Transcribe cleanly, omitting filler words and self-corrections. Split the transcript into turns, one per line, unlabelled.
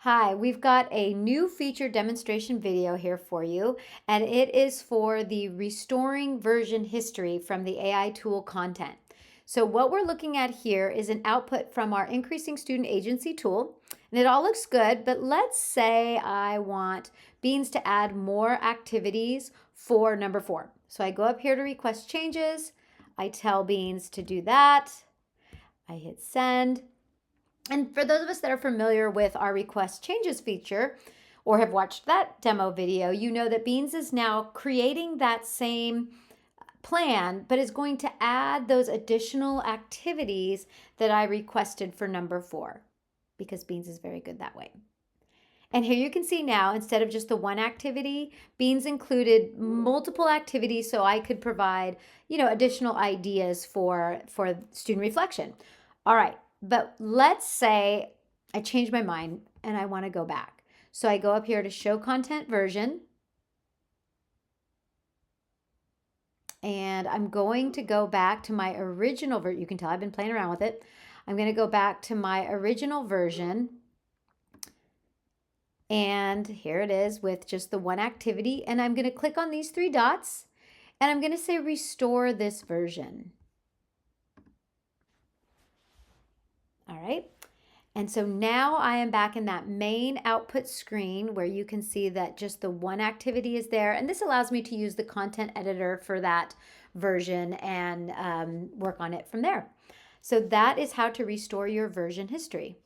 Hi, we've got a new feature demonstration video here for you, and it is for the restoring version history from the AI tool content. So what we're looking at here is an output from our increasing student agency tool, and it all looks good, but let's say I want Beans to add more activities for number 4. So I go up here to request changes, I tell Beans to do that, I hit send. And for those of us that are familiar with our request changes feature or have watched that demo video, you know that Beans is now creating that same plan, but is going to add those additional activities that I requested for number 4 because Beans is very good that way. And here you can see now, instead of just the one activity, Beans included multiple activities so I could provide, additional ideas for student reflection. All right, but let's say I change my mind and I want to go back. So I go up here to show content version. And I'm going to go back to my original version. You can tell I've been playing around with it. I'm going to go back to my original version. And here it is with just the one activity. And I'm going to click on these 3 dots and I'm going to say restore this version. All right. And so now I am back in that main output screen where you can see that just the one activity is there. And this allows me to use the content editor for that version and work on it from there. So that is how to restore your version history.